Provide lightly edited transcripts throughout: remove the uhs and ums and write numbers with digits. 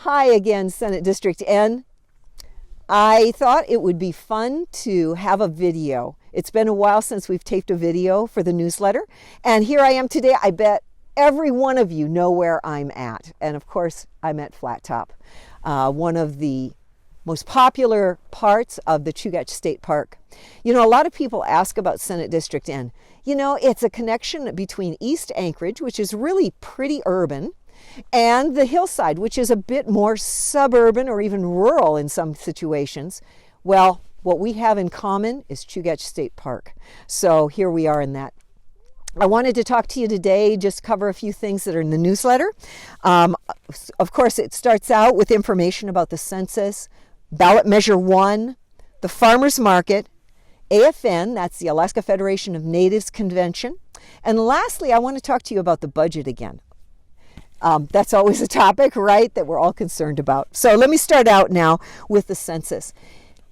Hi again, Senate District N. I thought it would be fun to have a video. It's been a while since we've taped a video for the newsletter, and here I am today. I bet every one of you know where I'm at, and of course I'm at Flat Top, one of the most popular parts of the Chugach State Park. You know, a lot of people ask about Senate District N. You know, it's a connection between East Anchorage, which is really pretty urban, and the hillside, which is a bit more suburban or even rural in some situations. Well, what we have in common is Chugach State Park. So here we are in that. I wanted to talk to you today, just cover a few things that are in the newsletter. Of course, it starts out with information about the census, ballot measure 1, the farmers market, AFN, that's the Alaska Federation of Natives Convention. And lastly, I want to talk to you about the budget again. That's always a topic, right, that we're all concerned about. So let me start out now with the census.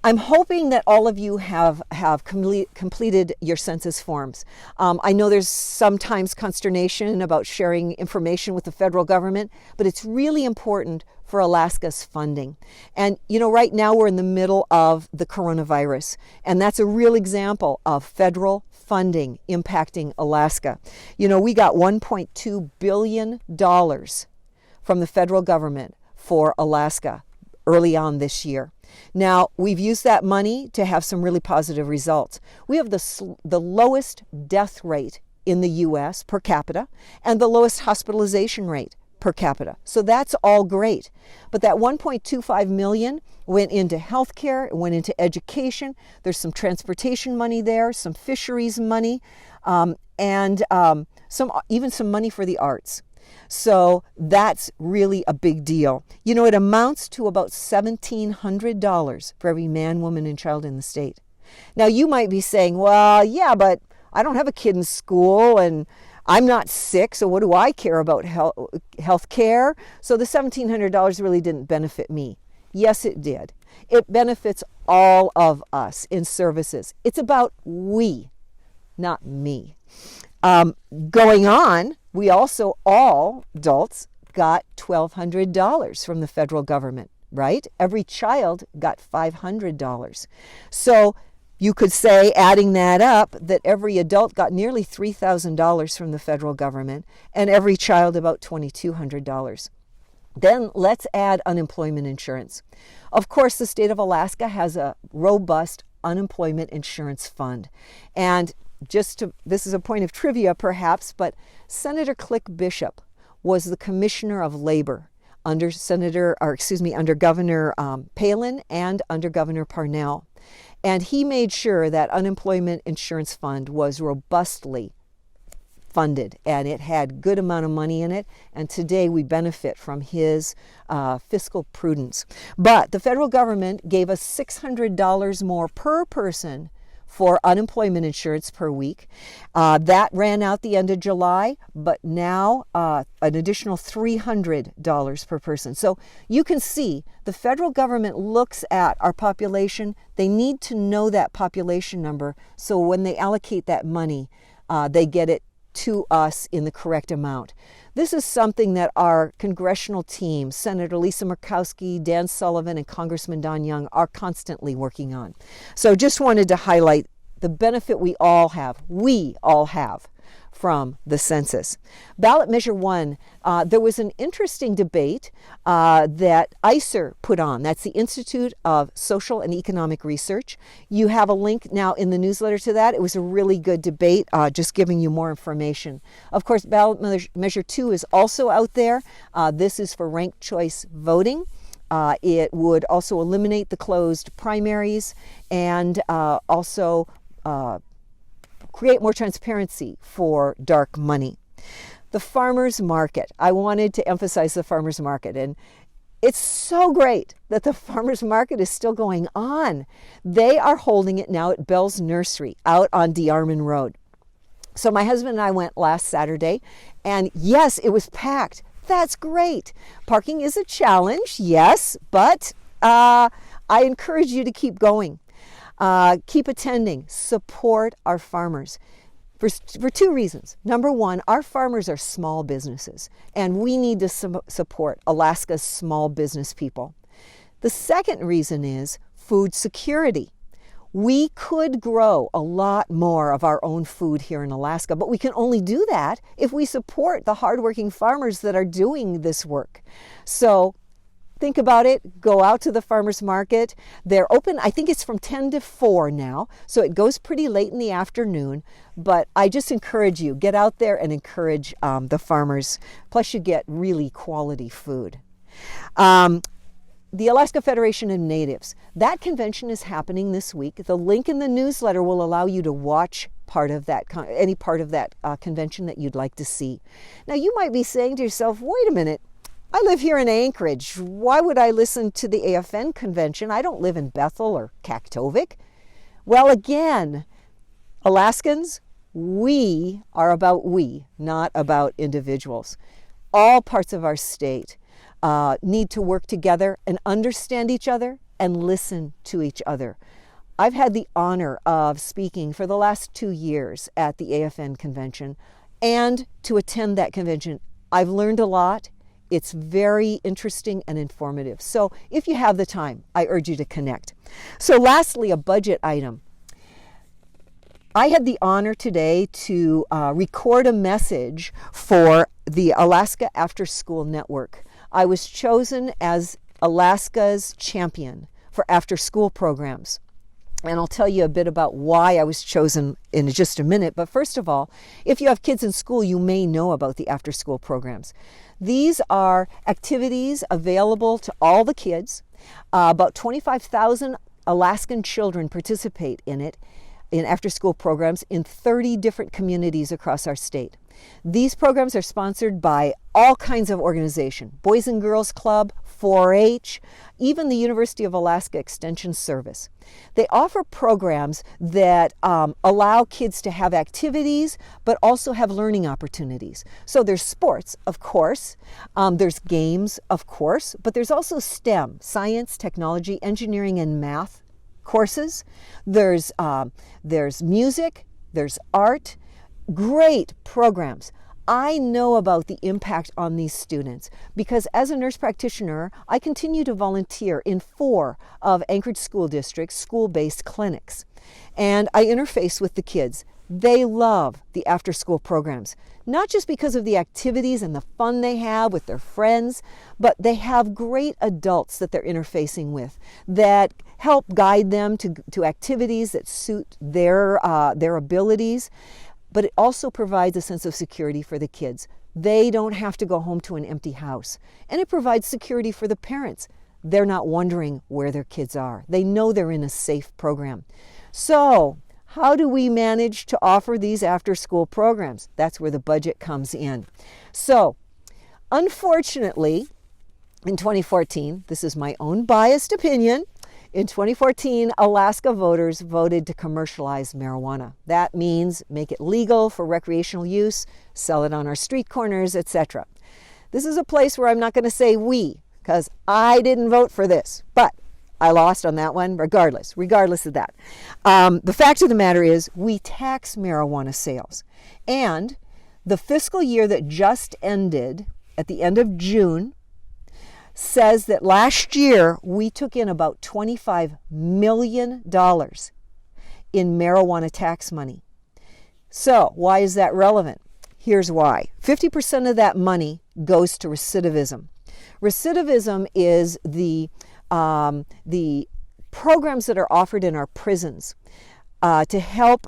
I'm hoping that all of you have completed your census forms. I know there's sometimes consternation about sharing information with the federal government, but it's really important for Alaska's funding. And you know, right now we're in the middle of the coronavirus, and that's a real example of federal funding impacting Alaska. You know, we got $1.2 billion from the federal government for Alaska early on this year. Now, we've used that money to have some really positive results. We have the lowest death rate in the U.S. per capita and the lowest hospitalization rate per capita. So that's all great. But that $1.25 million went into healthcare, it went into education. There's some transportation money there, some fisheries money, and even some money for the arts. So that's really a big deal. You know, it amounts to about $1,700 for every man, woman, and child in the state. Now, you might be saying, well, yeah, but I don't have a kid in school and I'm not sick, so what do I care about health care? So the $1,700 really didn't benefit me. Yes, it did. It benefits all of us in services. It's about we, not me. Going on, we also, all adults, got $1,200 from the federal government, right? Every child got $500. So you could say, adding that up, that every adult got nearly $3,000 from the federal government and every child about $2,200. Then let's add unemployment insurance. Of course, the state of Alaska has a robust unemployment insurance fund. And this is a point of trivia perhaps, but Senator Click Bishop was the Commissioner of Labor under Governor Palin and under Governor Parnell. And he made sure that unemployment insurance fund was robustly funded, and it had good amount of money in it, and today we benefit from his fiscal prudence. But the federal government gave us $600 more per person for unemployment insurance per week. That ran out the end of July, but now an additional $300 per person. So you can see the federal government looks at our population. They need to know that population number, so when they allocate that money, they get it to us in the correct amount. This is something that our congressional team, Senator Lisa Murkowski, Dan Sullivan, and Congressman Don Young are constantly working on. So just wanted to highlight the benefit we all have from the census. Ballot measure 1, there was an interesting debate that ICER put on. That's the Institute of Social and Economic Research. You have a link now in the newsletter to that. It was a really good debate, just giving you more information. Of course, ballot measure 2 is also out there. This is for ranked choice voting. It would also eliminate the closed primaries and also create more transparency for dark money. The farmers market. I wanted to emphasize the farmers market, and it's so great that the farmers market is still going on. They are holding it now at Bell's Nursery out on DeArmond Road. So my husband and I went last Saturday, and yes, it was packed. That's great. Parking is a challenge, yes, but I encourage you to keep going. Keep attending. Support our farmers. for two reasons. Number one, our farmers are small businesses, and we need to support Alaska's small business people. The second reason is food security. We could grow a lot more of our own food here in Alaska, but we can only do that if we support the hardworking farmers that are doing this work. So think about it. Go out to the farmers market. They're open, I think it's from 10 to 4 now, so it goes pretty late in the afternoon. But I just encourage you, get out there and encourage the farmers. Plus you get really quality food. The Alaska Federation of Natives, that convention is happening this week. The link in the newsletter will allow you to watch any part of that convention that you'd like to see. Now you might be saying to yourself, wait a minute, I live here in Anchorage. Why would I listen to the AFN convention? I don't live in Bethel or Kaktovik. Well, again, Alaskans, we are about we, not about individuals. All parts of our state need to work together and understand each other and listen to each other. I've had the honor of speaking for the last 2 years at the AFN convention and to attend that convention. I've learned a lot. It's very interesting and informative. So if you have the time, I urge you to connect. So lastly, a budget item. I had the honor today to record a message for the Alaska After School Network. I was chosen as Alaska's champion for after school programs. And I'll tell you a bit about why I was chosen in just a minute. But first of all, if you have kids in school, you may know about the after school programs. These are activities available to all the kids. About 25,000 Alaskan children participate in after school programs in 30 different communities across our state. These programs are sponsored by all kinds of organizations, Boys and Girls Club, 4-H, even the University of Alaska Extension Service. They offer programs that allow kids to have activities, but also have learning opportunities. So there's sports, of course, there's games, of course, but there's also STEM, science, technology, engineering, and math courses. There's music, there's art, great programs. I know about the impact on these students because as a nurse practitioner, I continue to volunteer in 4 of Anchorage School District's school-based clinics. And I interface with the kids. They love the after-school programs, not just because of the activities and the fun they have with their friends, but they have great adults that they're interfacing with that help guide them to activities that suit their abilities. But it also provides a sense of security for the kids. They don't have to go home to an empty house. And it provides security for the parents. They're not wondering where their kids are. They know they're in a safe program. So, how do we manage to offer these after-school programs? That's where the budget comes in. So, unfortunately, in 2014, this is my own biased opinion, in 2014, Alaska voters voted to commercialize marijuana. That means make it legal for recreational use, sell it on our street corners, etc. This is a place where I'm not going to say we, because I didn't vote for this, but I lost on that one regardless of that. The fact of the matter is we tax marijuana sales. And the fiscal year that just ended at the end of June says that last year we took in about $25 million in marijuana tax money. So why is that relevant? Here's why. 50% of that money goes to recidivism. Recidivism is the programs that are offered in our prisons to help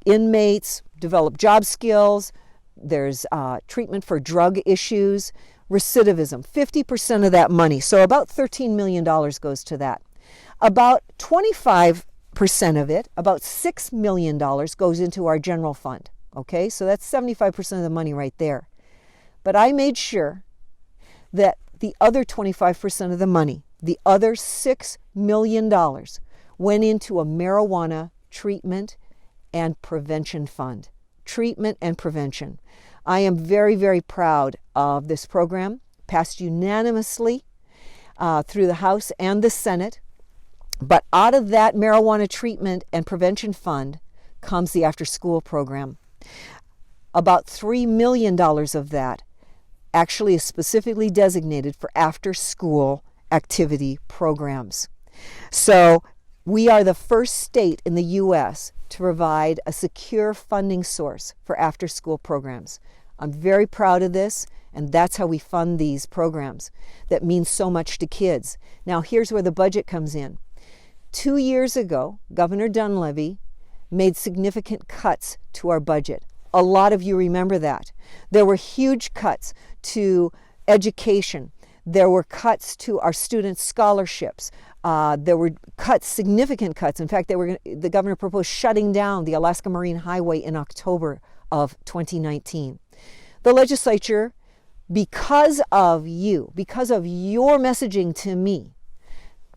inmates develop job skills. There's treatment for drug issues. Recidivism, 50% of that money. So about $13 million goes to that. About 25% of it, about $6 million goes into our general fund. Okay, so that's 75% of the money right there. But I made sure that the other 25% of the money, the other $6 million, went into a marijuana treatment and prevention fund. Treatment and prevention. I am very, very proud of this program, passed unanimously through the House and the Senate. But out of that marijuana treatment and prevention fund, comes the after-school program. About $3 million of that actually is specifically designated for after-school activity programs. So we are the first state in the U.S. to provide a secure funding source for after-school programs. I'm very proud of this, and that's how we fund these programs. That means so much to kids. Now, here's where the budget comes in. 2 years ago, Governor Dunleavy made significant cuts to our budget. A lot of you remember that. There were huge cuts to education. There were cuts to our students' scholarships. There were cuts, significant cuts. In fact, the governor proposed shutting down the Alaska Marine Highway in October of 2019. The legislature, because of your messaging to me,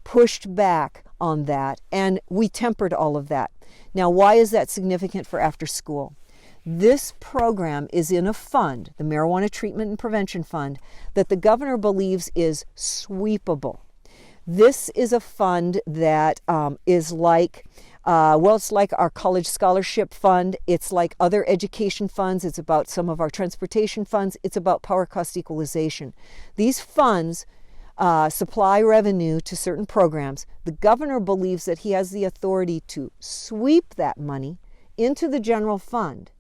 pushed back on that, and we tempered all of that. Now, why is that significant for after school? This program is in a fund, the Marijuana Treatment and Prevention Fund, that the governor believes is sweepable. This is a fund that is like, it's like our college scholarship fund. It's like other education funds. It's about some of our transportation funds. It's about power cost equalization. These funds supply revenue to certain programs. The governor believes that he has the authority to sweep that money into the general fund.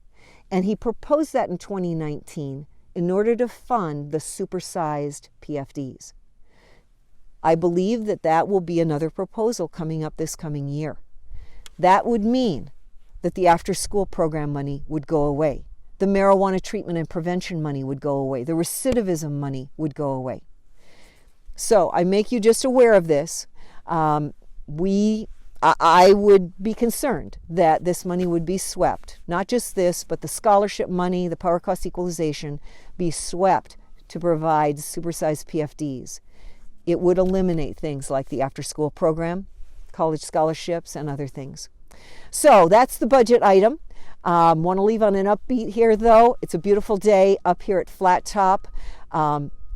And he proposed that in 2019 in order to fund the supersized PFDs. I believe that that will be another proposal coming up this coming year. That would mean that the after-school program money would go away. The marijuana treatment and prevention money would go away. The recidivism money would go away. So I make you just aware of this. I would be concerned that this money would be swept. Not just this, but the scholarship money, the power cost equalization, be swept to provide supersized PFDs. It would eliminate things like the after-school program, college scholarships, and other things. So that's the budget item. Want to leave on an upbeat here, though. It's a beautiful day up here at Flat Top.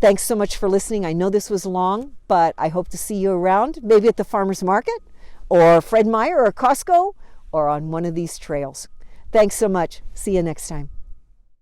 Thanks so much for listening. I know this was long, but I hope to see you around, maybe at the farmer's market, or Fred Meyer, or Costco, or on one of these trails. Thanks so much. See you next time.